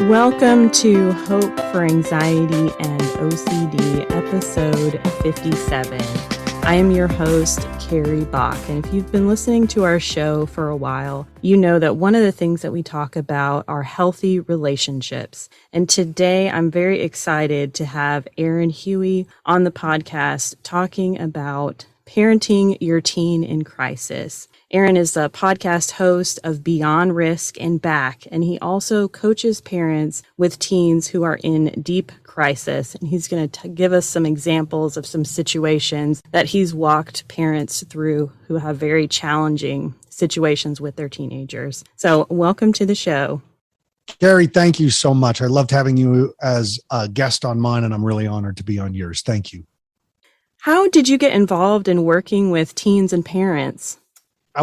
Welcome to Hope for Anxiety and OCD, episode 57. I am your host, Carrie Bach, and if you've been listening to our show for a while, you know that one of the things that we talk about are healthy relationships. And today I'm very excited to have Aaron Huey on the podcast talking about parenting your teen in crisis. Aaron is the podcast host of Beyond Risk and Back, and he also coaches parents with teens who are in deep crisis. And he's going to give us some examples of some situations that he's walked parents through who have very challenging situations with their teenagers. So welcome to the show. Carrie, thank you so much. I loved having you as a guest on mine, and I'm really honored to be on yours. Thank you. How did you get involved in working with teens and parents?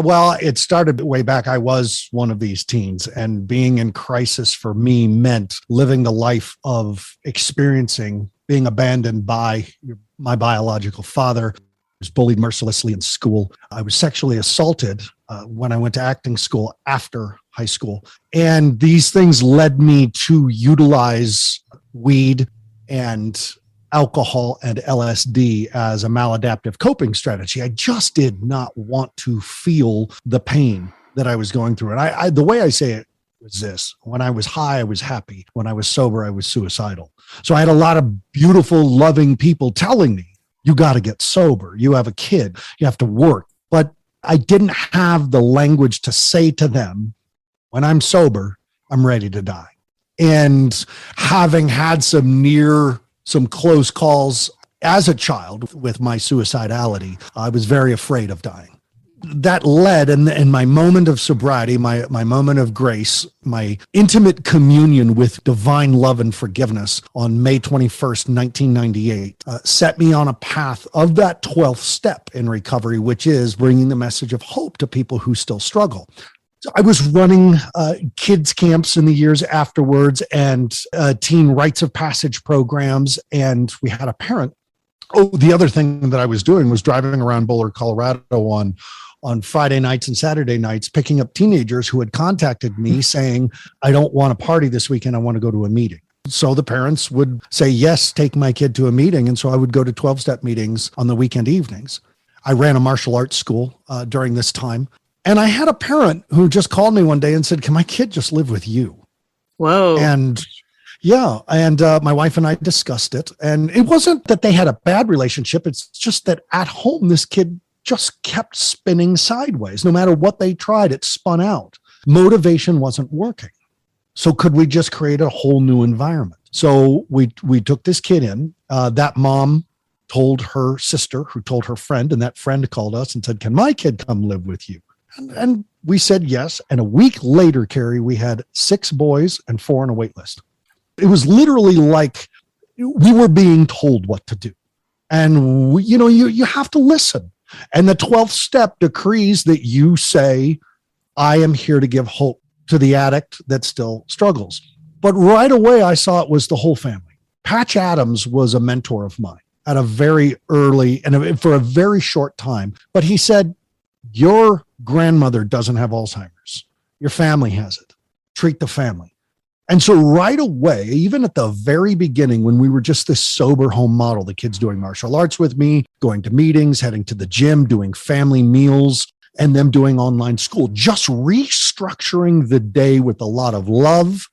Well, it started way back. I was one of these teens, and being in crisis for me meant living the life of experiencing being abandoned by my biological father. I was bullied mercilessly in school. I was sexually assaulted when I went to acting school after high school. And these things led me to utilize weed and alcohol and LSD as a maladaptive coping strategy. I just did not want to feel the pain that I was going through. And the way I say it was this: when I was high, I was happy. When I was sober, I was suicidal. So I had a lot of beautiful, loving people telling me, you got to get sober. You have a kid. You have to work. But I didn't have the language to say to them, when I'm sober, I'm ready to die. And having had some close calls as a child with my suicidality, I was very afraid of dying. That led, in my moment of sobriety, my moment of grace, my intimate communion with divine love and forgiveness on May 21st, 1998, set me on a path of that 12th step in recovery, which is bringing the message of hope to people who still struggle. I was running kids camps in the years afterwards and teen rites of passage programs. And we had a parent. Oh, the other thing that I was doing was driving around Boulder, Colorado on Friday nights and Saturday nights, picking up teenagers who had contacted me saying, I don't want to party this weekend. I want to go to a meeting. So the parents would say, yes, take my kid to a meeting. And so I would go to 12-step meetings on the weekend evenings. I ran a martial arts school during this time. And I had a parent who just called me one day and said, can my kid just live with you? Whoa. And yeah, and my wife and I discussed it. And it wasn't that they had a bad relationship. It's just that at home, this kid just kept spinning sideways. No matter what they tried, it spun out. Motivation wasn't working. So could we just create a whole new environment? So we took this kid in. That mom told her sister, who told her friend, and that friend called us and said, can my kid come live with you? And we said yes. And a week later, Carrie, we had 6 boys and 4 on a wait list. It was literally like we were being told what to do. And you have to listen. And the 12th step decrees that you say, I am here to give hope to the addict that still struggles. But right away, I saw it was the whole family. Patch Adams was a mentor of mine at a very early and for a very short time. But he said, your grandmother doesn't have Alzheimer's. Your family has it. Treat the family. And so right away, even at the very beginning, when we were just this sober home model, the kids doing martial arts with me, going to meetings, heading to the gym, doing family meals, and them doing online school, just restructuring the day with a lot of love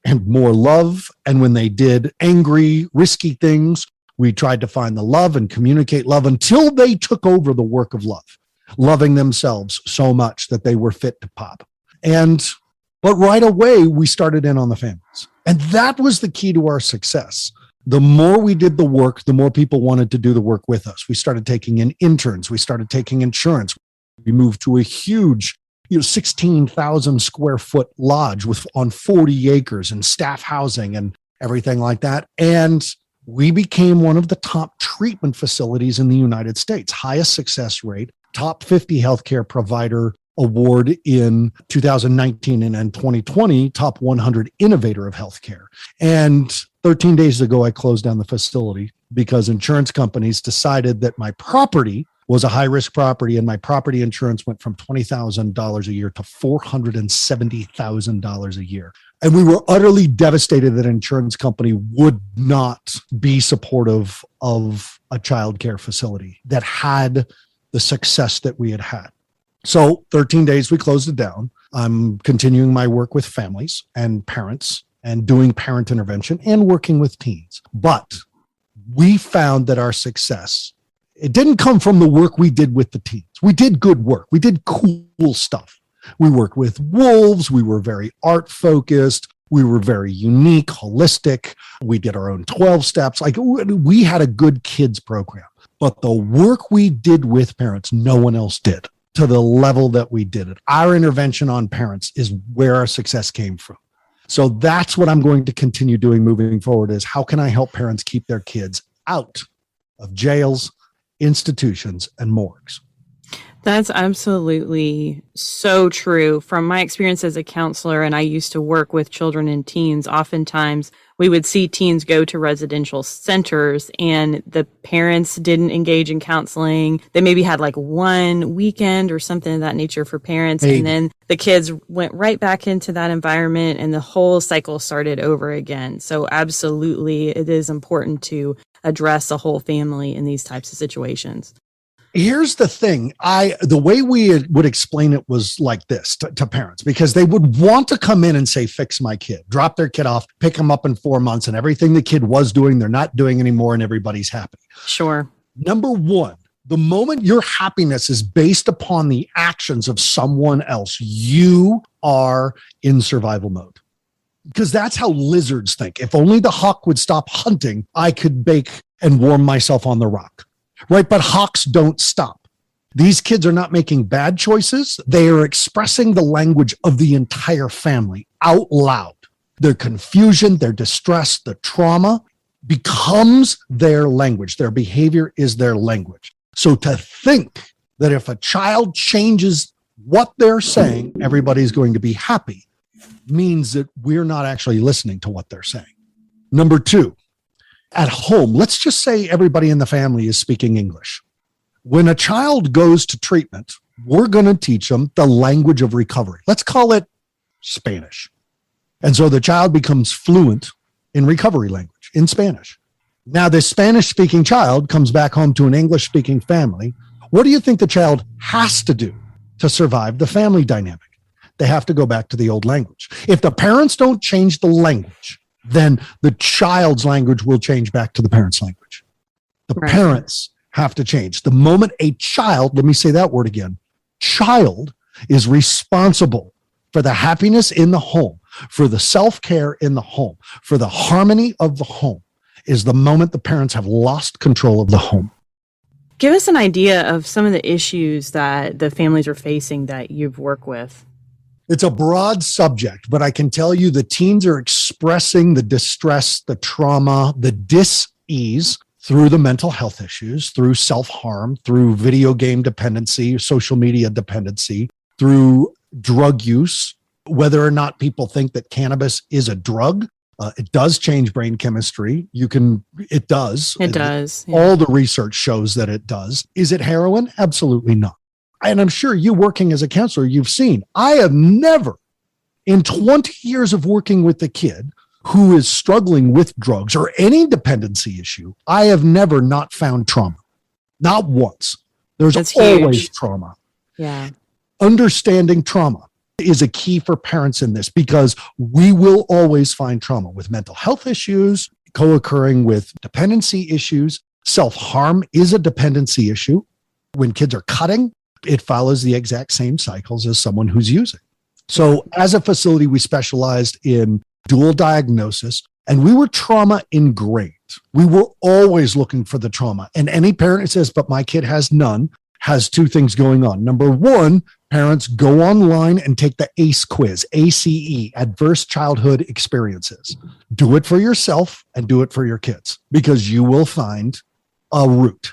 and more love. And when they did angry, risky things, we tried to find the love and communicate love until they took over the work of love, loving themselves so much that they were fit to pop. But right away, we started in on the families. And that was the key to our success. The more we did the work, the more people wanted to do the work with us. We started taking in interns. We started taking insurance. We moved to a huge 16,000 square foot lodge on 40 acres and staff housing and everything like that. And we became one of the top treatment facilities in the United States, highest success rate, top 50 healthcare provider award in 2019 and 2020, top 100 innovator of healthcare. And 13 days ago, I closed down the facility because insurance companies decided that my property was a high risk property, and my property insurance went from $20,000 a year to $470,000 a year. And we were utterly devastated that an insurance company would not be supportive of a child care facility that had the success that we had had. So 13 days, we closed it down. I'm continuing my work with families and parents and doing parent intervention and working with teens. But we found that our success, it didn't come from the work we did with the teens. We did good work. We did cool stuff. We worked with wolves. We were very art focused. We were very unique, holistic. We did our own 12 steps. Like, we had a good kids program. But the work we did with parents, no one else did to the level that we did it. Our intervention on parents is where our success came from. So that's what I'm going to continue doing moving forward, is how can I help parents keep their kids out of jails, institutions, and morgues? That's absolutely so true. From my experience as a counselor, and I used to work with children and teens, oftentimes we would see teens go to residential centers and the parents didn't engage in counseling. They maybe had like one weekend or something of that nature for parents. Maybe. And then the kids went right back into that environment and the whole cycle started over again. So absolutely, it is important to address a whole family in these types of situations. Here's the thing. The way we would explain it was like this to parents, because they would want to come in and say, fix my kid, drop their kid off, pick them up in 4 months, and everything the kid was doing, they're not doing anymore, and everybody's happy. Sure. Number one, the moment your happiness is based upon the actions of someone else, you are in survival mode. Because that's how lizards think. If only the hawk would stop hunting, I could bake and warm myself on the rock. Right? But hawks don't stop. These kids are not making bad choices. They are expressing the language of the entire family out loud. Their confusion, their distress, the trauma becomes their language. Their behavior is their language. So to think that if a child changes what they're saying, everybody's going to be happy, means that we're not actually listening to what they're saying. Number two, at home, let's just say everybody in the family is speaking English. When a child goes to treatment, we're going to teach them the language of recovery. Let's call it Spanish. And so the child becomes fluent in recovery language, in Spanish. Now, this Spanish-speaking child comes back home to an English-speaking family. What do you think the child has to do to survive the family dynamic? They have to go back to the old language. If the parents don't change the language, then the child's language will change back to the parent's language. The Right. parents have to change. The moment a child, let me say that word again, child is responsible for the happiness in the home, for the self-care in the home, for the harmony of the home, is the moment the parents have lost control of the home. Give us an idea of some of the issues that the families are facing that you've worked with. It's a broad subject, but I can tell you the teens are expressing the distress, the trauma, the dis-ease through the mental health issues, through self-harm, through video game dependency, social media dependency, through drug use, whether or not people think that cannabis is a drug. It does change brain chemistry. It does. It does. Yeah. All the research shows that it does. Is it heroin? Absolutely not. And I'm sure you working as a counselor, you've seen, I have never, in 20 years of working with a kid who is struggling with drugs or any dependency issue, I have never not found trauma. Not once. There's That's always huge. trauma. Yeah. Understanding trauma is a key for parents in this, because we will always find trauma with mental health issues, co-occurring with dependency issues. Self-harm is a dependency issue. When kids are cutting, it follows the exact same cycles as someone who's using. So as a facility, we specialized in dual diagnosis, and we were trauma ingrained. We were always looking for the trauma. And any parent who says, but my kid has none, has two things going on. Number one, parents go online and take the ACE quiz, ACE, Adverse Childhood Experiences. Do it for yourself and do it for your kids, because you will find a root.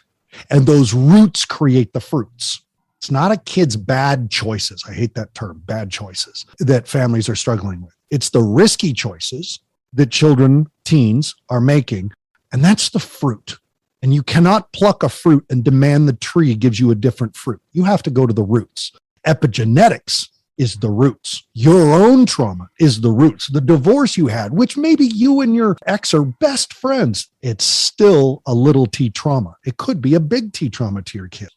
And those roots create the fruits. It's not a kid's bad choices. I hate that term, bad choices, that families are struggling with. It's the risky choices that children, teens are making. And that's the fruit. And you cannot pluck a fruit and demand the tree gives you a different fruit. You have to go to the roots. Epigenetics is the roots. Your own trauma is the roots. The divorce you had, which maybe you and your ex are best friends, it's still a little T trauma. It could be a big T trauma to your kid.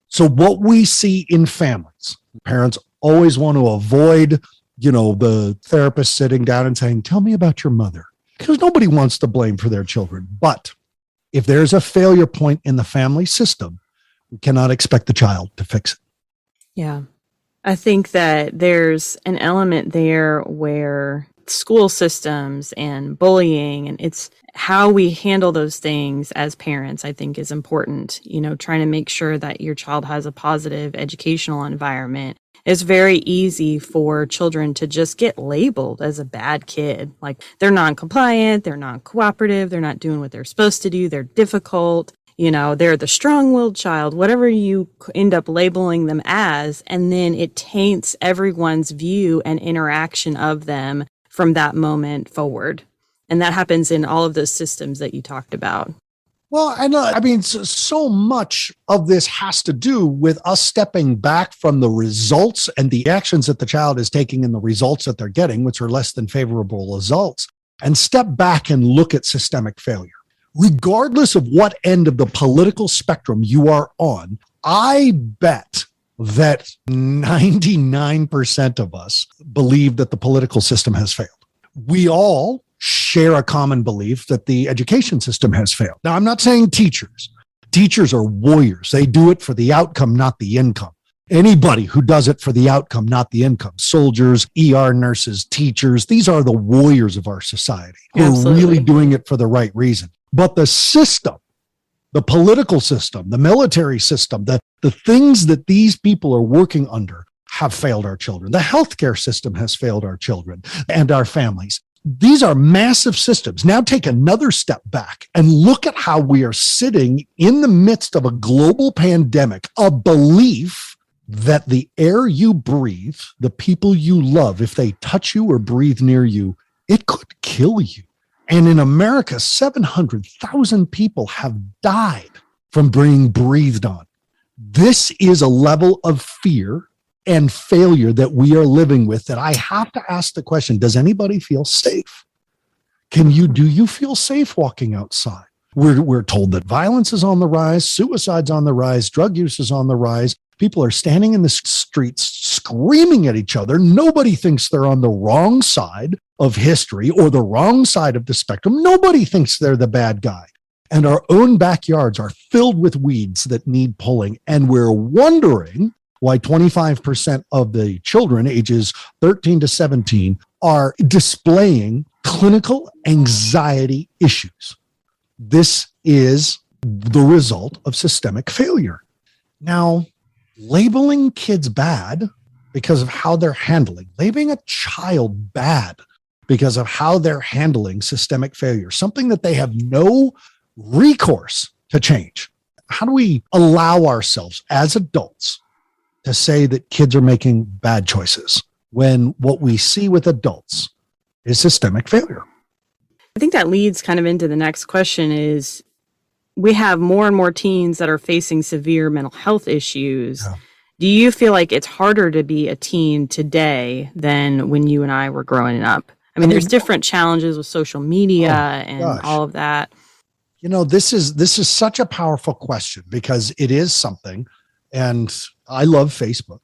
So what we see in families, parents always want to avoid, the therapist sitting down and saying, tell me about your mother, because nobody wants to blame for their children. But if there's a failure point in the family system, we cannot expect the child to fix it. Yeah. I think that there's an element there where school systems and bullying, and it's how we handle those things as parents, I think is important. Trying to make sure that your child has a positive educational environment. It's very easy for children to just get labeled as a bad kid. Like they're non-compliant, they're non-cooperative, they're not doing what they're supposed to do, they're difficult. They're the strong-willed child, whatever you end up labeling them as, and then it taints everyone's view and interaction of them from that moment forward. And that happens in all of those systems that you talked about. Well, so much of this has to do with us stepping back from the results and the actions that the child is taking and the results that they're getting, which are less than favorable results, and step back and look at systemic failure. Regardless of what end of the political spectrum you are on, I bet that 99% of us believe that the political system has failed. We all share a common belief that the education system has failed. Now, I'm not saying teachers. Teachers are warriors. They do it for the outcome, not the income. Anybody who does it for the outcome, not the income. Soldiers, ER nurses, teachers, these are the warriors of our society who are really doing it for the right reason. But the system, the political system, the military system, the things that these people are working under have failed our children. The healthcare system has failed our children and our families. These are massive systems. Now take another step back and look at how we are sitting in the midst of a global pandemic, a belief that the air you breathe, the people you love, if they touch you or breathe near you, it could kill you. And in America, 700,000 people have died from being breathed on. This is a level of fear and failure that we are living with that I have to ask the question, does anybody feel safe? Do you feel safe walking outside? We're told that violence is on the rise, suicide's on the rise, drug use is on the rise. People are standing in the streets screaming at each other. Nobody thinks they're on the wrong side of history or the wrong side of the spectrum. Nobody thinks they're the bad guy. And our own backyards are filled with weeds that need pulling. And we're wondering why 25% of the children ages 13 to 17 are displaying clinical anxiety issues. This is the result of systemic failure. Now, labeling kids bad because of how they're labeling a child bad because of how they're handling systemic failure, something that they have no recourse to change. How do we allow ourselves as adults to say that kids are making bad choices when what we see with adults is systemic failure? I think that leads kind of into the next question is we have more and more teens that are facing severe mental health issues. Yeah. Do you feel like it's harder to be a teen today than when you and I were growing up? I mean, there's different challenges with social media and all of that. This is such a powerful question because it is something, and I love Facebook.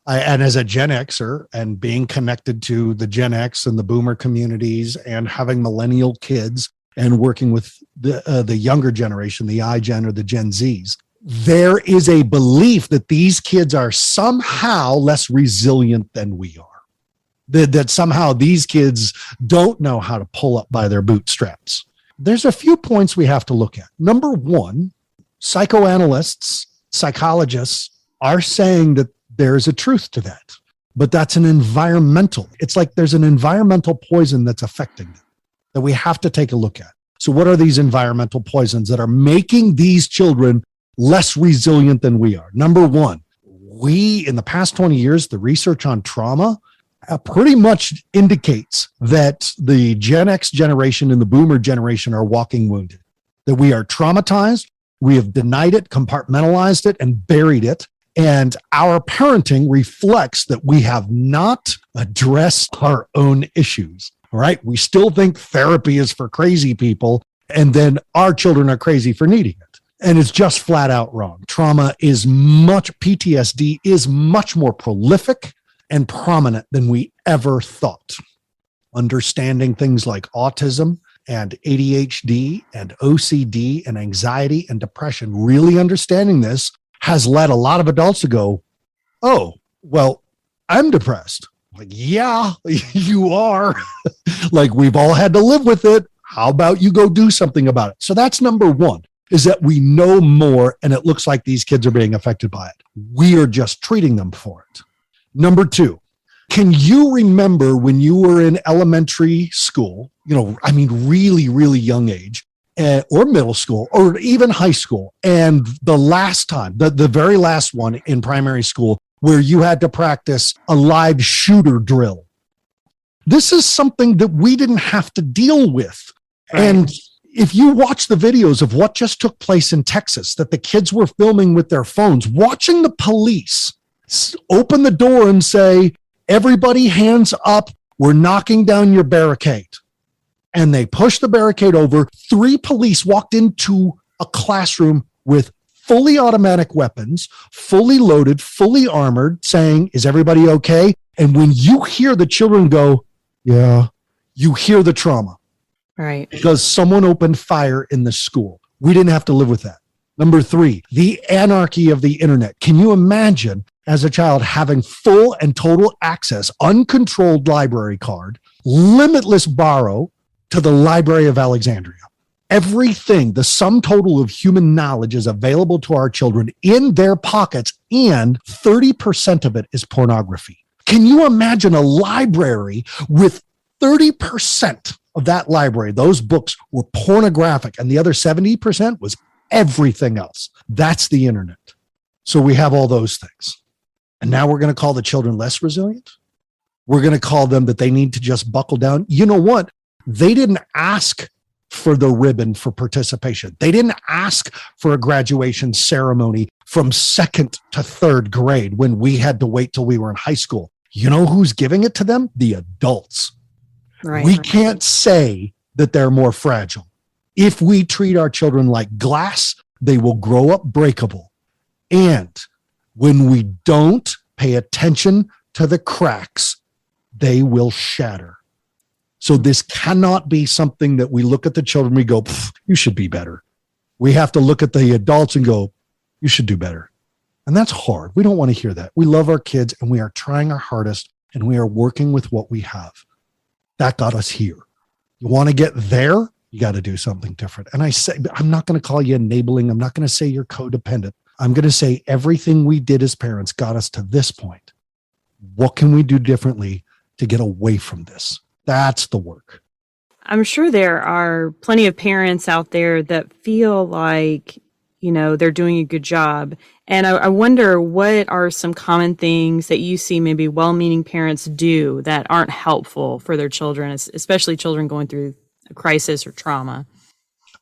And as a Gen Xer and being connected to the Gen X and the boomer communities and having millennial kids and working with the younger generation, the iGen or the Gen Zs, there is a belief that these kids are somehow less resilient than we are. That somehow these kids don't know how to pull up by their bootstraps. There's a few points we have to look at. Number one, psychoanalysts, psychologists are saying that there's a truth to that, but that's an environmental. It's like there's an environmental poison that's affecting them that we have to take a look at. So what are these environmental poisons that are making these children less resilient than we are? Number one, in the past 20 years, the research on trauma pretty much indicates that the Gen X generation and the boomer generation are walking wounded, that we are traumatized, We have denied it, compartmentalized it, and buried it. And our parenting reflects that we have not addressed our own issues. All right. We still think therapy is for crazy people, and then our children are crazy for needing it. And it's just flat out wrong. PTSD is much more prolific and prominent than we ever thought. Understanding things like autism and ADHD and OCD and anxiety and depression, really understanding this has led a lot of adults to go, oh, well, I'm depressed. Like, yeah, you are. Like, we've all had to live with it. How about you go do something about it? So that's number one, is that we know more, and it looks like these kids are being affected by it. We are just treating them for it. Number two, can you remember when you were in elementary school, really, really young age, or middle school, or even high school, and the last time, the very last one in primary school, where you had to practice a live shooter drill? This is something that we didn't have to deal with. Right. And if you watch the videos of what just took place in Texas, that the kids were filming with their phones, watching the police open the door and say, everybody hands up, we're knocking down your barricade. And they pushed the barricade over. 3 police walked into a classroom with fully automatic weapons, fully loaded, fully armored, saying, is everybody okay? And when you hear the children go, yeah, you hear the trauma. Right. Because someone opened fire in the school. We didn't have to live with that. Number 3, the anarchy of the internet. Can you imagine as a child having full and total access, uncontrolled library card, limitless borrow to the Library of Alexandria? Everything, the sum total of human knowledge is available to our children in their pockets, and 30% of it is pornography. Can you imagine a library with 30% of that library, those books were pornographic, and the other 70% was everything else? That's the internet. So we have all those things. And now we're going to call the children less resilient. We're going to call them that they need to just buckle down. You know what? They didn't ask for the ribbon for participation. They didn't ask for a graduation ceremony from 2nd to 3rd grade when we had to wait till we were in high school. You know who's giving it to them? The adults. Right. We can't say that they're more fragile. If we treat our children like glass, they will grow up breakable. And when we don't pay attention to the cracks, they will shatter. So this cannot be something that we look at the children, we go, you should be better. We have to look at the adults and go, you should do better. And that's hard. We don't want to hear that. We love our kids, and we are trying our hardest, and we are working with what we have. That got us here. You want to get there, you got to do something different. And I say, I'm not going to call you enabling. I'm not going to say you're codependent. I'm going to say everything we did as parents got us to this point. What can we do differently to get away from this? That's the work. I'm sure there are plenty of parents out there that feel like, they're doing a good job. And I wonder, what are some common things that you see maybe well-meaning parents do that aren't helpful for their children, especially children going through a crisis or trauma?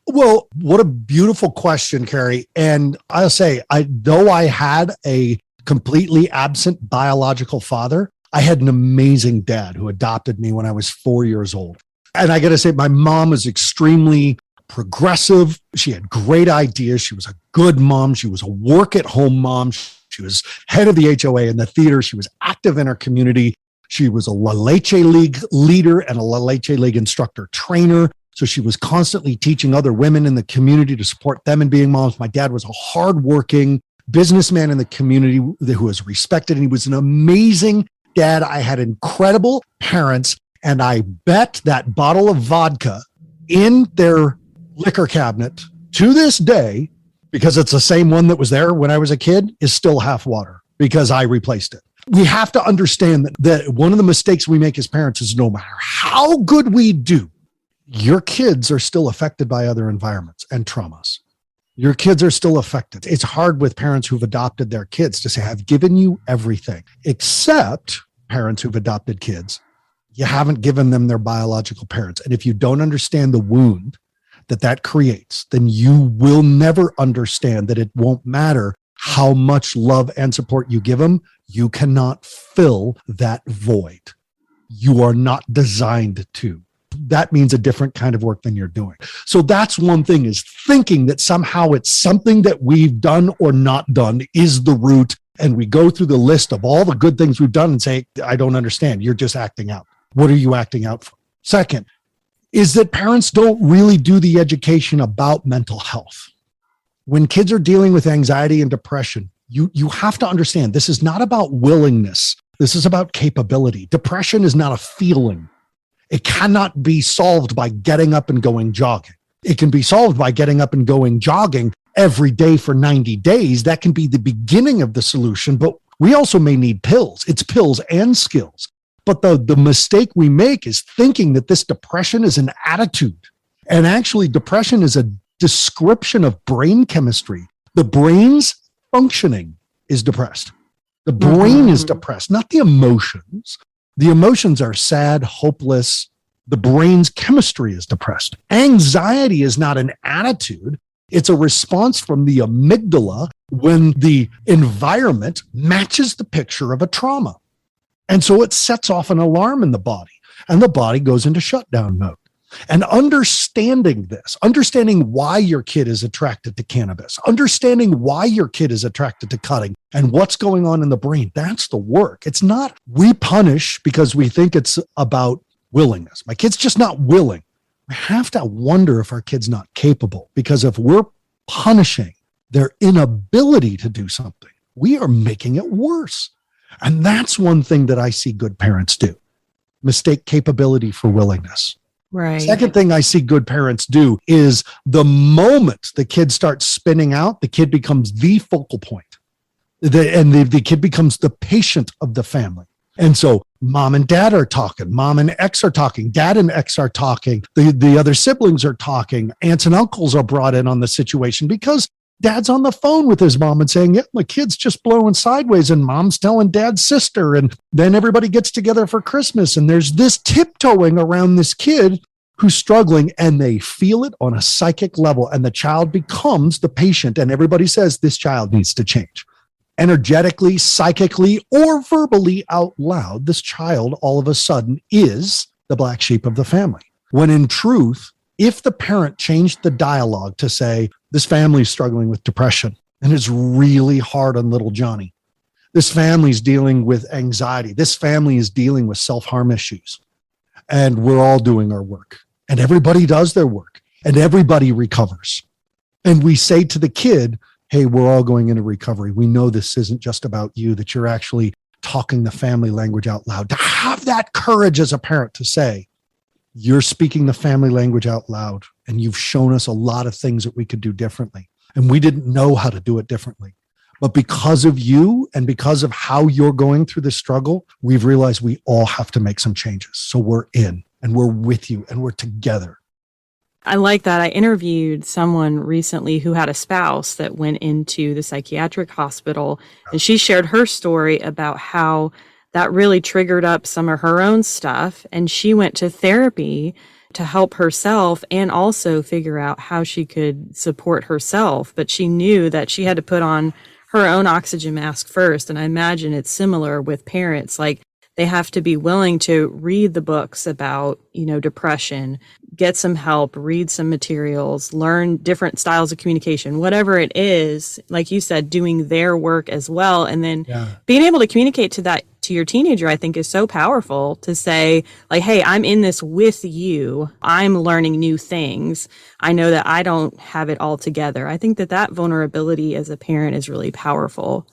Well, what a beautiful question, Carrie. And I'll say, though I had a completely absent biological father, I had an amazing dad who adopted me when I was 4 years old. And I got to say, my mom was extremely progressive. She had great ideas. She was a good mom. She was a work-at-home mom. She was head of the HOA in the theater. She was active in her community. She was a La Leche League leader and a La Leche League instructor trainer. So she was constantly teaching other women in the community to support them in being moms. My dad was a hardworking businessman in the community who was respected, and he was an amazing dad. I had incredible parents, and I bet that bottle of vodka in their liquor cabinet to this day, because it's the same one that was there when I was a kid, is still half water because I replaced it. We have to understand that one of the mistakes we make as parents is no matter how good we do, your kids are still affected by other environments and traumas. Your kids are still affected. It's hard with parents who've adopted their kids to say, I've given you everything, except parents who've adopted kids. You haven't given them their biological parents. And if you don't understand the wound that creates, then you will never understand that it won't matter how much love and support you give them. You cannot fill that void. You are not designed to. That means a different kind of work than you're doing. So that's one thing, is thinking that somehow it's something that we've done or not done is the root. And we go through the list of all the good things we've done and say, I don't understand. You're just acting out. What are you acting out for? Second, is that parents don't really do the education about mental health. When kids are dealing with anxiety and depression, you have to understand this is not about willingness. This is about capability. Depression is not a feeling. It cannot be solved by getting up and going jogging. It can be solved by getting up and going jogging every day for 90 days. That can be the beginning of the solution, but we also may need pills. It's pills and skills. But the mistake we make is thinking that this depression is an attitude. And actually, depression is a description of brain chemistry. The brain's functioning is depressed. The brain is depressed, not the emotions. The emotions are sad, hopeless. The brain's chemistry is depressed. Anxiety is not an attitude. It's a response from the amygdala when the environment matches the picture of a trauma. And so it sets off an alarm in the body, and the body goes into shutdown mode. And understanding this, understanding why your kid is attracted to cannabis, understanding why your kid is attracted to cutting and what's going on in the brain, that's the work. It's not we punish because we think it's about willingness. My kid's just not willing. We have to wonder if our kid's not capable, because if we're punishing their inability to do something, we are making it worse. And that's one thing that I see good parents do. Mistake capability for willingness. Right. Second thing I see good parents do is the moment the kid starts spinning out, the kid becomes the focal point. The kid becomes the patient of the family. And so mom and dad are talking, mom and ex are talking, dad and ex are talking, the other siblings are talking, aunts and uncles are brought in on the situation because dad's on the phone with his mom and saying, yeah, my kid's just blowing sideways, and mom's telling dad's sister. And then everybody gets together for Christmas, and there's this tiptoeing around this kid who's struggling, and they feel it on a psychic level, and the child becomes the patient, and everybody says this child needs to change. Energetically, psychically, or verbally out loud, this child all of a sudden is the black sheep of the family. When in truth, if the parent changed the dialogue to say, this family's struggling with depression, and it's really hard on little Johnny. This family's dealing with anxiety. This family is dealing with self-harm issues. And we're all doing our work. And everybody does their work. And everybody recovers. And we say to the kid, hey, we're all going into recovery. We know this isn't just about you, that you're actually talking the family language out loud. To have that courage as a parent to say, you're speaking the family language out loud, and you've shown us a lot of things that we could do differently. And we didn't know how to do it differently. But because of you and because of how you're going through this struggle, we've realized we all have to make some changes. So we're in, and we're with you, and we're together. I like that. I interviewed someone recently who had a spouse that went into the psychiatric hospital, and she shared her story about how that really triggered up some of her own stuff. And she went to therapy to help herself and also figure out how she could support herself. But she knew that she had to put on her own oxygen mask first. And I imagine it's similar with parents. Like, they have to be willing to read the books about, depression, get some help, read some materials, learn different styles of communication, whatever it is, like you said, doing their work as well. And then being able to communicate to your teenager, I think, is so powerful, to say, like, hey, I'm in this with you. I'm learning new things. I know that I don't have it all together. I think that vulnerability as a parent is really powerful.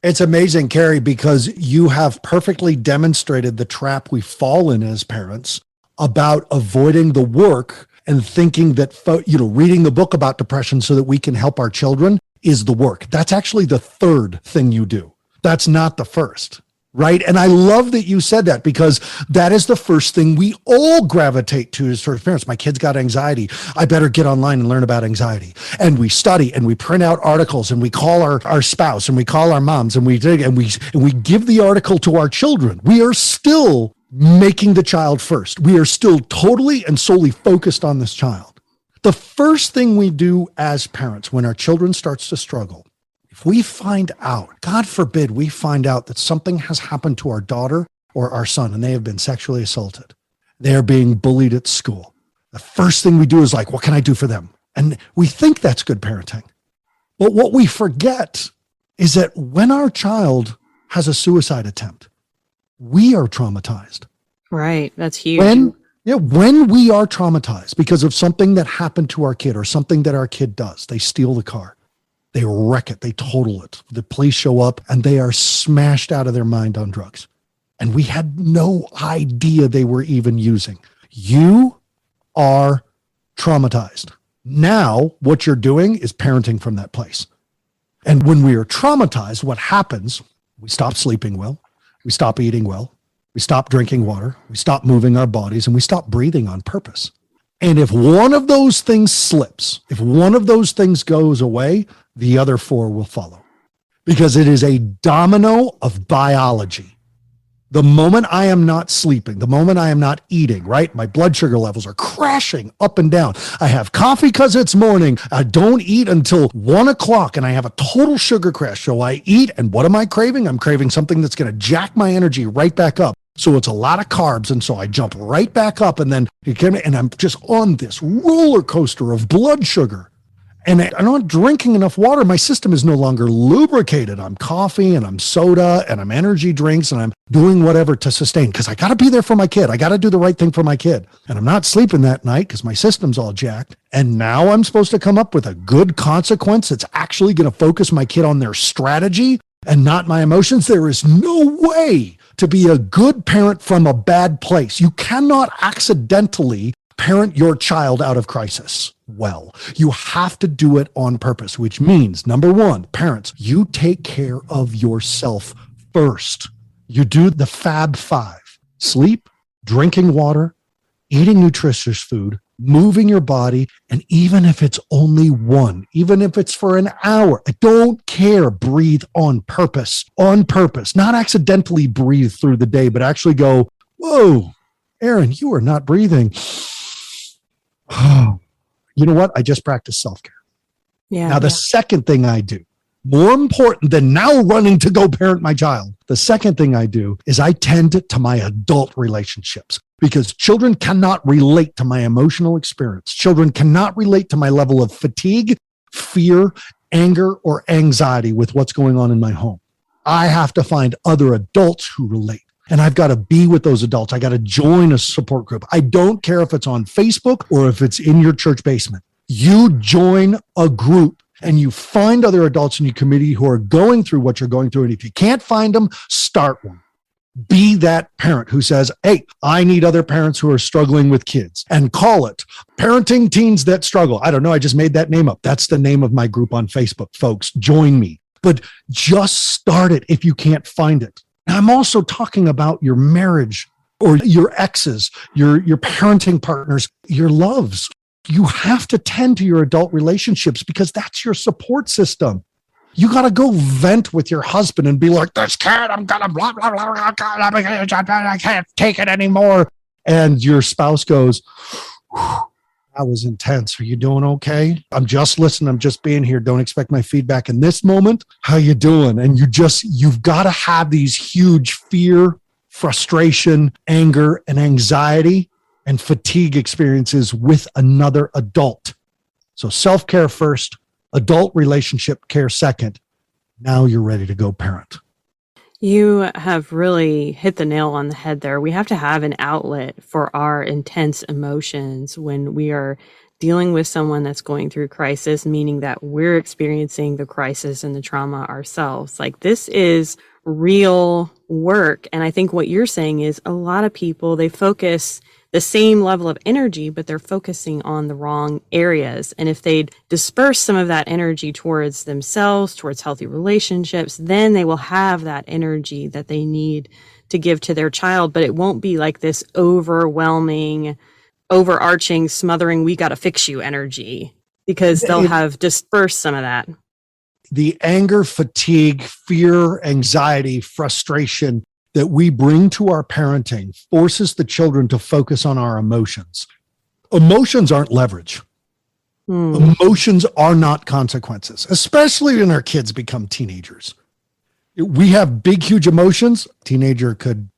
It's amazing, Carrie, because you have perfectly demonstrated the trap we fall in as parents about avoiding the work and thinking that, reading the book about depression so that we can help our children is the work. That's actually the third thing you do. That's not the first. Right. And I love that you said that, because that is the first thing we all gravitate to as sort of parents. My kid's got anxiety. I better get online and learn about anxiety. And we study and we print out articles and we call our spouse and we call our moms and we dig and we give the article to our children. We are still making the child first. We are still totally and solely focused on this child. The first thing we do as parents when our children starts to struggle, if we find out, God forbid, we find out that something has happened to our daughter or our son and they have been sexually assaulted, they're being bullied at school. The first thing we do is like, what can I do for them? And we think that's good parenting. But what we forget is that when our child has a suicide attempt, we are traumatized. Right. That's huge. When we are traumatized because of something that happened to our kid or something that our kid does, they steal the car, they wreck it, they total it. The police show up and they are smashed out of their mind on drugs. And we had no idea they were even using. You are traumatized. Now, what you're doing is parenting from that place. And when we are traumatized, what happens, we stop sleeping well, we stop eating well, we stop drinking water, we stop moving our bodies, and we stop breathing on purpose. And if one of those things slips, if one of those things goes away, the other four will follow. Because it is a domino of biology. The moment I am not sleeping, the moment I am not eating, right? My blood sugar levels are crashing up and down. I have coffee because it's morning. I don't eat until 1 o'clock and I have a total sugar crash. So I eat, and what am I craving? I'm craving something that's going to jack my energy right back up. So it's a lot of carbs. And so I jump right back up and I'm just on this roller coaster of blood sugar. And I'm not drinking enough water. My system is no longer lubricated. I'm coffee and I'm soda and I'm energy drinks and I'm doing whatever to sustain because I got to be there for my kid. I got to do the right thing for my kid. And I'm not sleeping that night because my system's all jacked. And now I'm supposed to come up with a good consequence that's actually going to focus my kid on their strategy and not my emotions. There is no way to be a good parent from a bad place. You cannot accidentally parent your child out of crisis well. You have to do it on purpose, which means, number one, parents, you take care of yourself first. You do the Fab Five: sleep, drinking water, eating nutritious food, moving your body, and even if it's only one, even if it's for an hour, I don't care, breathe on purpose, not accidentally breathe through the day, but actually go, whoa, Aaron, you are not breathing. You know what? I just practiced self-care. Yeah. Now, the second thing I do, more important than now running to go parent my child, the second thing I do is I tend to my adult relationships because children cannot relate to my emotional experience. Children cannot relate to my level of fatigue, fear, anger, or anxiety with what's going on in my home. I have to find other adults who relate. And I've got to be with those adults. I got to join a support group. I don't care if it's on Facebook or if it's in your church basement. You join a group and you find other adults in your community who are going through what you're going through. And if you can't find them, start one. Be that parent who says, hey, I need other parents who are struggling with kids, and call it Parenting Teens That Struggle. I don't know. I just made that name up. That's the name of my group on Facebook, folks. Join me. But just start it if you can't find it. Now, I'm also talking about your marriage or your exes, your parenting partners, your loves. You have to tend to your adult relationships because that's your support system. You got to go vent with your husband and be like, this kid, I'm going to blah, blah, blah, blah, I can't take it anymore. And your spouse goes, that was intense. Are you doing okay? I'm just listening. I'm just being here. Don't expect my feedback in this moment. How you doing? And you've got to have these huge fear, frustration, anger, and anxiety and fatigue experiences with another adult. So self-care first, adult relationship care second. Now you're ready to go parent. You have really hit the nail on the head there. We have to have an outlet for our intense emotions when we are dealing with someone that's going through crisis, meaning that we're experiencing the crisis and the trauma ourselves. Like, this is real work. And I think what you're saying is a lot of people, they focus the same level of energy, but they're focusing on the wrong areas. And if they'd disperse some of that energy towards themselves, towards healthy relationships, then they will have that energy that they need to give to their child. But it won't be like this overwhelming, overarching, smothering, we got to fix you energy, because they'll have dispersed some of that. The anger, fatigue, fear, anxiety, frustration that we bring to our parenting forces the children to focus on our emotions. Emotions aren't leverage. Emotions are not consequences, especially when our kids become teenagers. We have big, huge emotions. A teenager could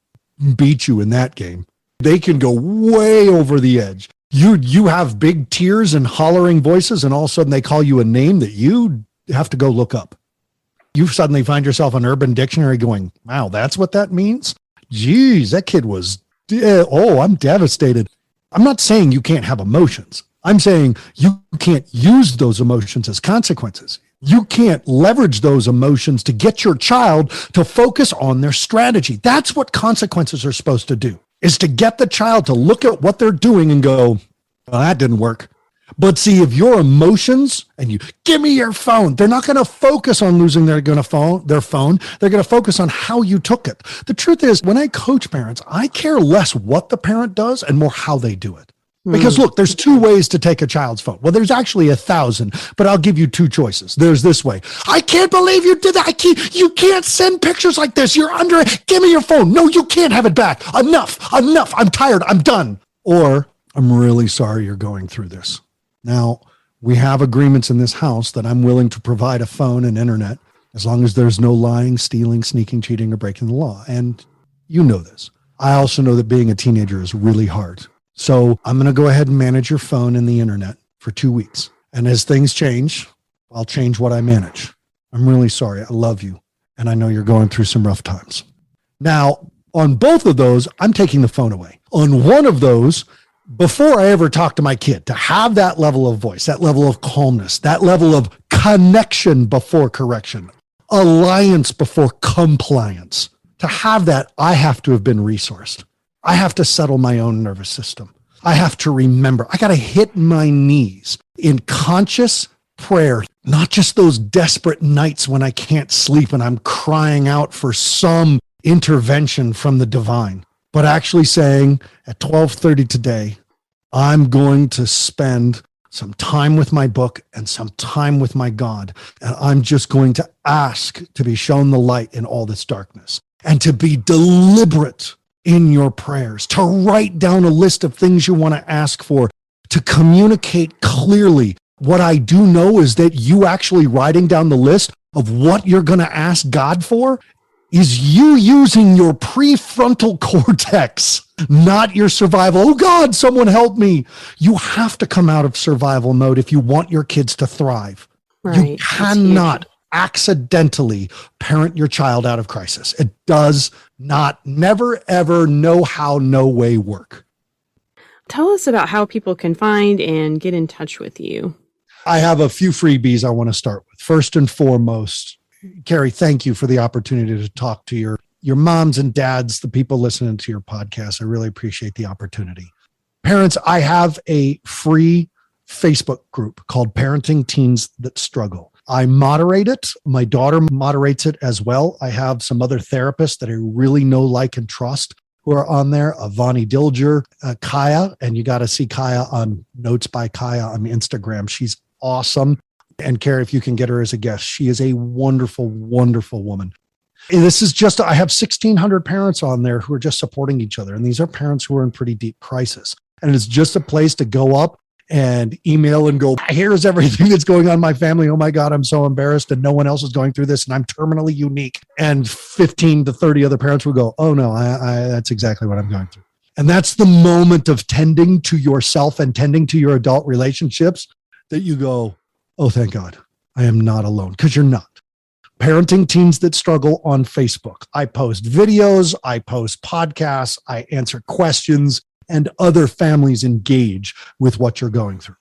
beat you in that game. They can go way over the edge. You have big tears and hollering voices, and all of a sudden they call you a name that you have to go look up. You suddenly find yourself on Urban Dictionary going, wow, that's what that means? Geez, that kid was, I'm devastated. I'm not saying you can't have emotions. I'm saying you can't use those emotions as consequences. You can't leverage those emotions to get your child to focus on their strategy. That's what consequences are supposed to do, is to get the child to look at what they're doing and go, well, that didn't work. But see, if your emotions and you give me your phone, they're not going to focus on losing their phone. They're going to focus on how you took it. The truth is, when I coach parents, I care less what the parent does and more how they do it. Because look, there's two ways to take a child's phone. Well, there's actually 1,000, but I'll give you two choices. There's this way. I can't believe you did that. You can't send pictures like this. You're under it. Give me your phone. No, you can't have it back. Enough. I'm tired. I'm done. Or I'm really sorry you're going through this. Now, we have agreements in this house that I'm willing to provide a phone and internet as long as there's no lying, stealing, sneaking, cheating, or breaking the law. And you know this. I also know that being a teenager is really hard. So I'm going to go ahead and manage your phone and the internet for 2 weeks. And as things change, I'll change what I manage. I'm really sorry. I love you. And I know you're going through some rough times. Now, on both of those, I'm taking the phone away. On one of those, before I ever talk to my kid, to have that level of voice, that level of calmness, that level of connection before correction, alliance before compliance, to have that, I have to have been resourced. I have to settle my own nervous system. I have to remember, I got to hit my knees in conscious prayer, not just those desperate nights when I can't sleep and I'm crying out for some intervention from the divine, but actually saying at 12:30 today, I'm going to spend some time with my book and some time with my God. And I'm just going to ask to be shown the light in all this darkness and to be deliberate in your prayers, to write down a list of things you want to ask for, to communicate clearly. What I do know is that you actually writing down the list of what you're going to ask God for is you using your prefrontal cortex, not your survival. Oh God, someone help me. You have to come out of survival mode if you want your kids to thrive. Right. You cannot accidentally parent your child out of crisis. It does not, never, ever, no how, no way work. Tell us about how people can find and get in touch with you. I have a few freebies I want to start with. First and foremost, Carrie, thank you for the opportunity to talk to your moms and dads, the people listening to your podcast. I really appreciate the opportunity. Parents, I have a free Facebook group called Parenting Teens That Struggle. I moderate it. My daughter moderates it as well. I have some other therapists that I really know, like, and trust who are on there. Vani Dilger, Kaya, and you got to see Kaya on Notes by Kaya on Instagram. She's awesome. And Carrie, if you can get her as a guest, she is a wonderful, wonderful woman. And this is just, I have 1,600 parents on there who are just supporting each other. And these are parents who are in pretty deep crisis. And it's just a place to go up and email and go, here's everything that's going on in my family. Oh my God, I'm so embarrassed and no one else is going through this and I'm terminally unique. And 15 to 30 other parents will go, oh no, that's exactly what I'm going through. And that's the moment of tending to yourself and tending to your adult relationships that you go, oh, thank God, I am not alone, because you're not. Parenting Teens That Struggle on Facebook. I post videos, I post podcasts, I answer questions, and other families engage with what you're going through.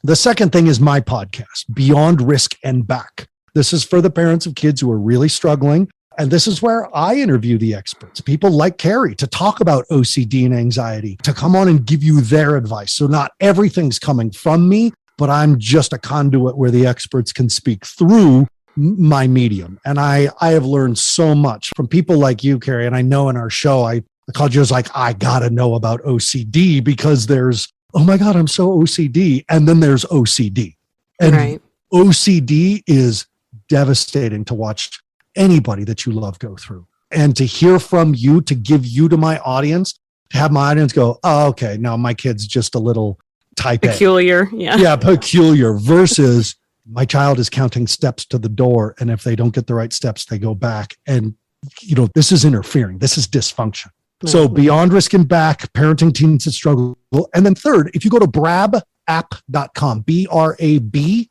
The second thing is my podcast, Beyond Risk and Back. This is for the parents of kids who are really struggling. And this is where I interview the experts, people like Carrie, to talk about OCD and anxiety, to come on and give you their advice. So not everything's coming from me, but I'm just a conduit where the experts can speak through my medium. And I have learned so much from people like you, Carrie. And I know in our show, I called you as like, I got to know about OCD because there's, oh my God, I'm so OCD. And then there's OCD. And right. OCD is devastating to watch anybody that you love go through. And to hear from you, to give you to my audience, to have my audience go, oh, okay, now my kid's just a little type A. Peculiar. Yeah. Yeah, peculiar versus my child is counting steps to the door. And if they don't get the right steps, they go back. And, this is interfering. This is dysfunction. Right. So beyond risk and back, parenting teens that struggle. And then third, if you go to brabapp.com, BRABAPP,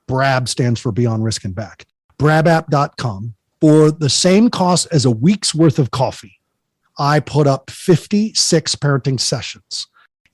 BRAB stands for beyond risk and back, brabapp.com, for the same cost as a week's worth of coffee, I put up 56 parenting sessions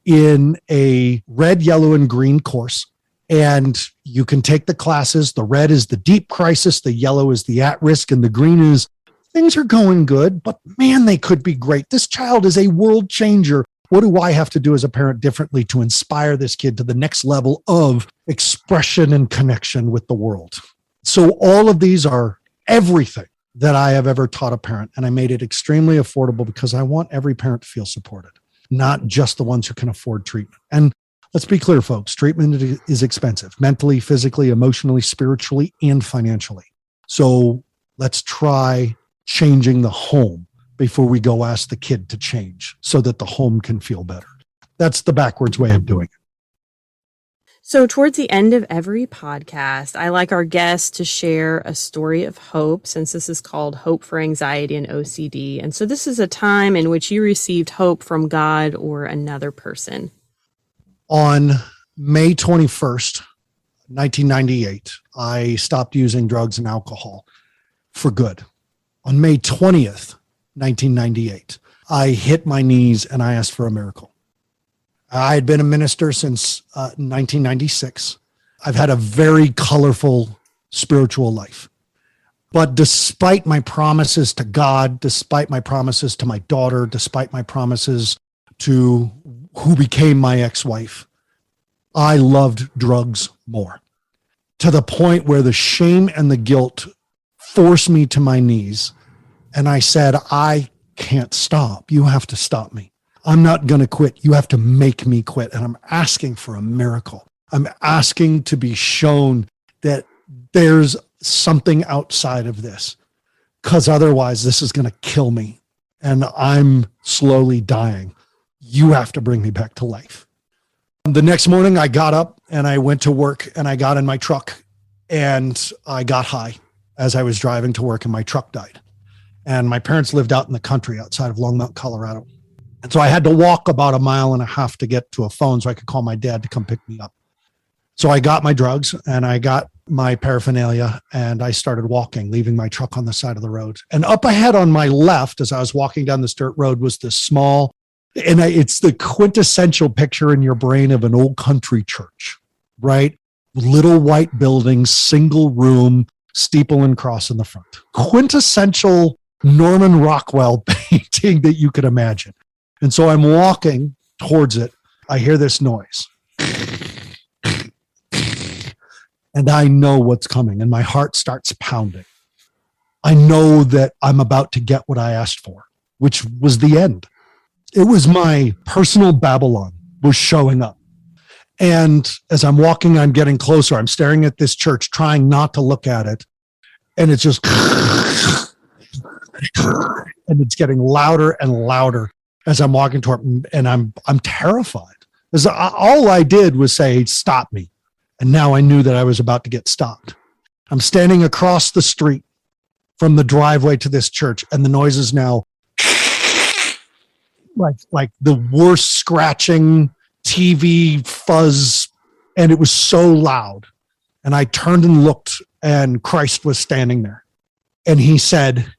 in a red, yellow, and green course. And you can take the classes. The red is the deep crisis, the yellow is the at risk, and the green is things are going good, but man, they could be great. This child is a world changer. What do I have to do as a parent differently to inspire this kid to the next level of expression and connection with the world? So all of these are everything that I have ever taught a parent. And I made it extremely affordable because I want every parent to feel supported, not just the ones who can afford treatment. And let's be clear, folks, treatment is expensive, mentally, physically, emotionally, spiritually, and financially. So let's try changing the home before we go ask the kid to change so that the home can feel better. That's the backwards way of doing it. So towards the end of every podcast, I like our guests to share a story of hope, since this is called Hope for Anxiety and OCD. And so this is a time in which you received hope from God or another person. On May 21st, 1998, I stopped using drugs and alcohol for good. On May 20th, 1998, I hit my knees and I asked for a miracle. I had been a minister since 1996. I've had a very colorful spiritual life. But despite my promises to God, despite my promises to my daughter, despite my promises to who became my ex-wife, I loved drugs more, to the point where the shame and the guilt forced me to my knees. And I said, I can't stop. You have to stop me. I'm not going to quit. You have to make me quit. And I'm asking for a miracle. I'm asking to be shown that there's something outside of this, because otherwise this is going to kill me and I'm slowly dying. You have to bring me back to life. The next morning I got up and I went to work and I got in my truck and I got high as I was driving to work and my truck died. And my parents lived out in the country outside of Longmont, Colorado. And so I had to walk about 1.5 miles to get to a phone so I could call my dad to come pick me up. So I got my drugs and I got my paraphernalia and I started walking, leaving my truck on the side of the road. And up ahead on my left, as I was walking down this dirt road, was this small, and it's the quintessential picture in your brain of an old country church, right? Little white buildings, single room, steeple and cross in the front. Quintessential Norman Rockwell painting that you could imagine. And so I'm walking towards it. I hear this noise. And I know what's coming, and my heart starts pounding. I know that I'm about to get what I asked for, which was the end. It was my personal Babylon was showing up. And as I'm walking, I'm getting closer. I'm staring at this church, trying not to look at it. And it's just, and it's getting louder and louder as I'm walking toward it. And I'm terrified. Because all I did was say, stop me. And now I knew that I was about to get stopped. I'm standing across the street from the driveway to this church, and the noise is now like the worst scratching TV fuzz, and it was so loud. And I turned and looked, and Christ was standing there. And he said,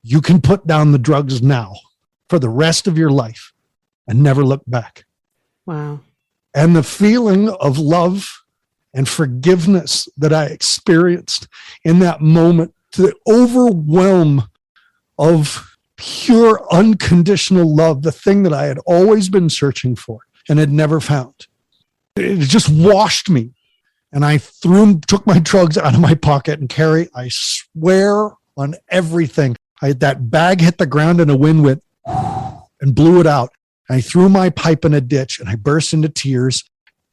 you can put down the drugs now for the rest of your life and never look back. Wow. And the feeling of love and forgiveness that I experienced in that moment, the overwhelm of pure unconditional love, the thing that I had always been searching for and had never found. It just washed me. And I took my drugs out of my pocket, and Carrie, I swear on everything, that bag hit the ground and a wind went and blew it out. I threw my pipe in a ditch and I burst into tears,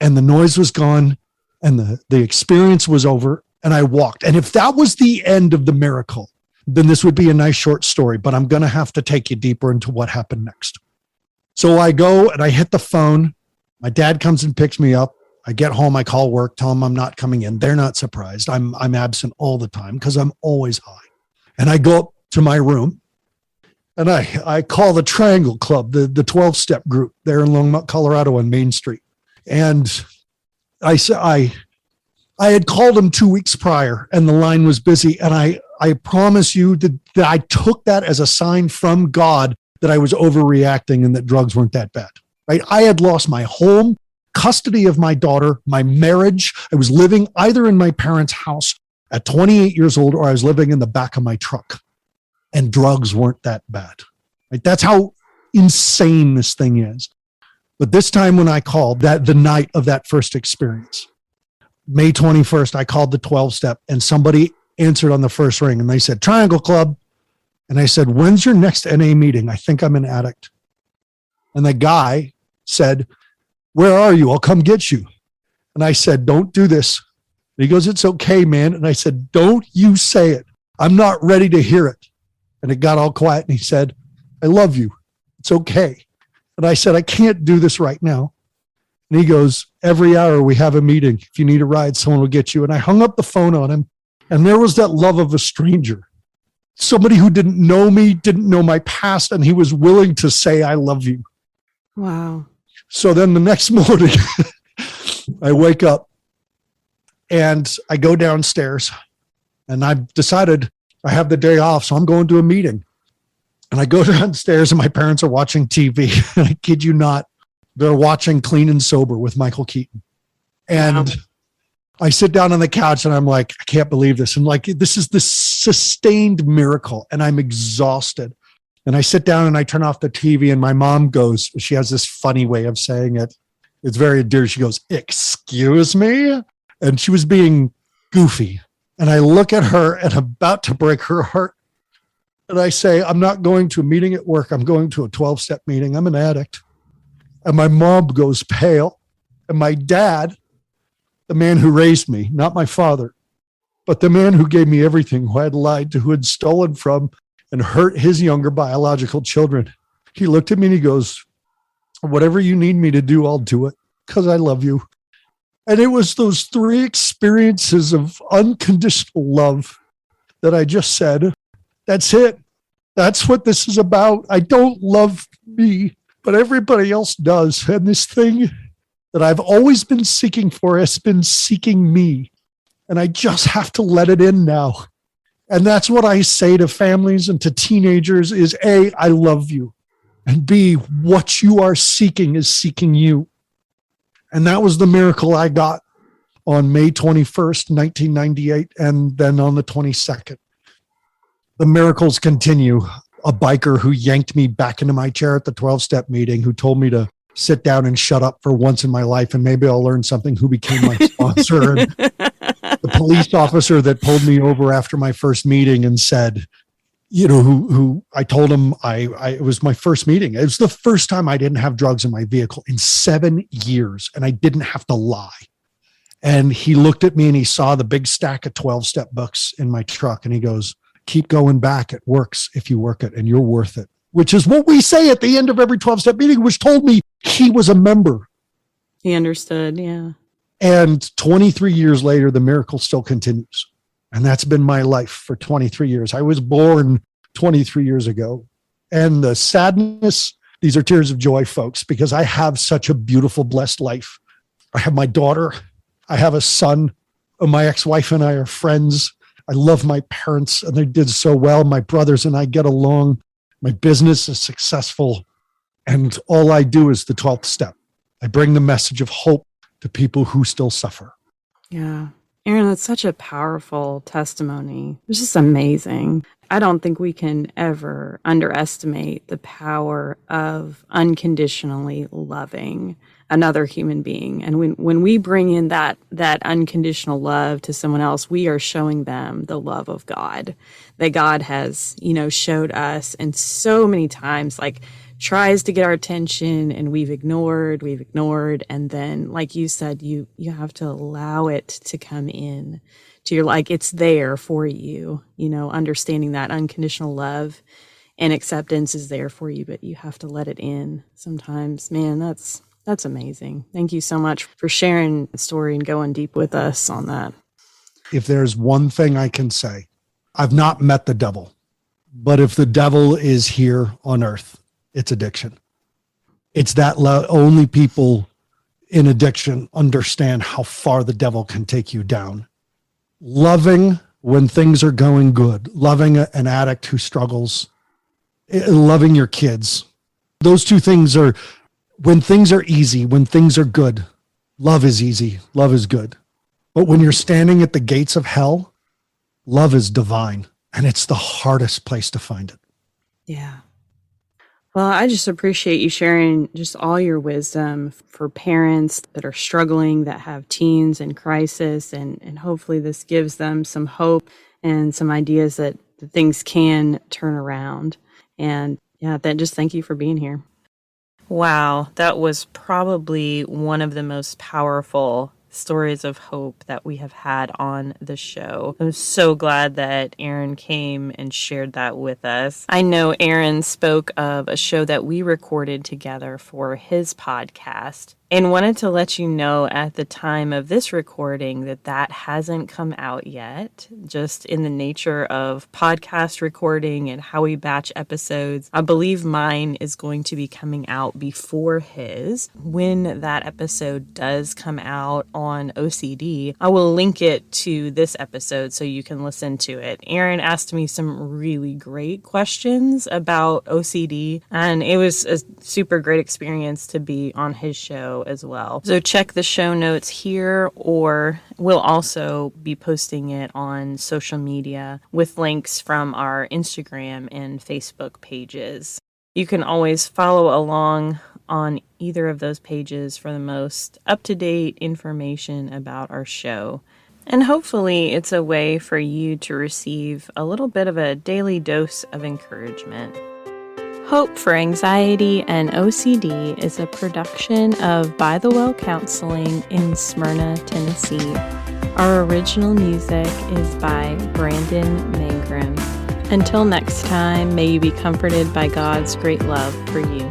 and the noise was gone and the experience was over, and I walked. And if that was the end of the miracle, then this would be a nice short story, but I'm going to have to take you deeper into what happened next. So I go and I hit the phone My dad comes and picks me up. I get home, I call work, tell them I'm not coming in. They're not surprised. I'm absent all the time because I'm always high. And I go up to my room and I call the Triangle Club, the 12-step group there in Longmont, Colorado on Main Street. And I had called them 2 weeks prior and the line was busy. And I promise you that I took that as a sign from God that I was overreacting and that drugs weren't that bad, right? I had lost my home, custody of my daughter, my marriage. I was living either in my parents' house at 28 years old or I was living in the back of my truck, and drugs weren't that bad, right? That's how insane this thing is. But this time when I called, that the night of that first experience, May 21st, I called the 12-step and somebody answered on the first ring and they said, Triangle Club. And I said, when's your next NA meeting? I think I'm an addict. And the guy said, where are you? I'll come get you. And I said, don't do this. And he goes, it's okay, man. And I said, don't you say it. I'm not ready to hear it. And it got all quiet. And he said, I love you. It's okay. And I said, I can't do this right now. And he goes, every hour we have a meeting. If you need a ride, someone will get you. And I hung up the phone on him. And there was that love of a stranger, somebody who didn't know me, didn't know my past, and he was willing to say, I love you. Wow. So then the next morning, I wake up and I go downstairs and I've decided I have the day off, so I'm going to a meeting. And I go downstairs and my parents are watching TV. And I kid you not, they're watching Clean and Sober with Michael Keaton. And wow. I sit down on the couch and I'm like, I can't believe this. And like, this is the sustained miracle and I'm exhausted. And I sit down and I turn off the TV and my mom goes, she has this funny way of saying it. It's very endearing. She goes, excuse me? And she was being goofy. And I look at her and I'm about to break her heart. And I say, I'm not going to a meeting at work. I'm going to a 12-step meeting. I'm an addict. And my mom goes pale. And my dad, the man who raised me, not my father, but the man who gave me everything, who I had lied to, who had stolen from and hurt his younger biological children. He looked at me and he goes, whatever you need me to do, I'll do it because I love you. And it was those 3 experiences of unconditional love that I just said, that's it. That's what this is about. I don't love me, but everybody else does. And this thing that I've always been seeking for has been seeking me. And I just have to let it in now. And that's what I say to families and to teenagers is A, I love you. And B, what you are seeking is seeking you. And that was the miracle I got on May 21st, 1998, and then on the 22nd. The miracles continue. A biker who yanked me back into my chair at the 12-step meeting, who told me to sit down and shut up for once in my life and maybe I'll learn something, who became my sponsor. And the police officer that pulled me over after my first meeting and said, you know, who I told him it was my first meeting. It was the first time I didn't have drugs in my vehicle in 7 years and I didn't have to lie. And he looked at me and he saw the big stack of 12-step books in my truck and he goes, keep going back. It works if you work it and you're worth it, which is what we say at the end of every 12-step meeting, which told me he was a member. He understood. Yeah. And 23 years later, the miracle still continues. And that's been my life for 23 years. I was born 23 years ago. And the sadness, these are tears of joy, folks, because I have such a beautiful, blessed life. I have my daughter. I have a son. My ex-wife and I are friends. I love my parents and they did so well. My brothers and I get along. My business is successful. And all I do is the 12th step. I bring the message of hope to people who still suffer. Yeah. Aaron, that's such a powerful testimony. It's just amazing. I don't think we can ever underestimate the power of unconditionally loving another human being. And when we bring in that unconditional love to someone else, we are showing them the love of God that God has, showed us. And so many times, tries to get our attention and we've ignored. And then, like you said, you have to allow it to come in to your, it's there for you, understanding that unconditional love and acceptance is there for you, but you have to let it in sometimes. Man, that's That's amazing. Thank you so much for sharing the story and going deep with us on that. If there's one thing I can say, I've not met the devil, but if the devil is here on earth, it's addiction. It's that only people in addiction understand how far the devil can take you down. Loving when things are going good, loving an addict who struggles, loving your kids. Those two things are, when things are easy, when things are good, love is easy, love is good. But when you're standing at the gates of hell, love is divine, and it's the hardest place to find it. Yeah. Well, I just appreciate you sharing just all your wisdom for parents that are struggling, that have teens in crisis, and hopefully this gives them some hope and some ideas that things can turn around. And yeah, just thank you for being here. Wow, that was probably one of the most powerful stories of hope that we have had on the show. I'm so glad that Aaron came and shared that with us. I know Aaron spoke of a show that we recorded together for his podcast and wanted to let you know at the time of this recording that hasn't come out yet. Just in the nature of podcast recording and how we batch episodes, I believe mine is going to be coming out before his. When that episode does come out on OCD, I will link it to this episode so you can listen to it. Aaron asked me some really great questions about OCD, and it was a super great experience to be on his show as well. So check the show notes here, or we'll also be posting it on social media with links from our Instagram and Facebook pages. You can always follow along on either of those pages for the most up-to-date information about our show. And hopefully it's a way for you to receive a little bit of a daily dose of encouragement. Hope for Anxiety and OCD is a production of By the Well Counseling in Smyrna, Tennessee. Our original music is by Brandon Mangrum. Until next time, may you be comforted by God's great love for you.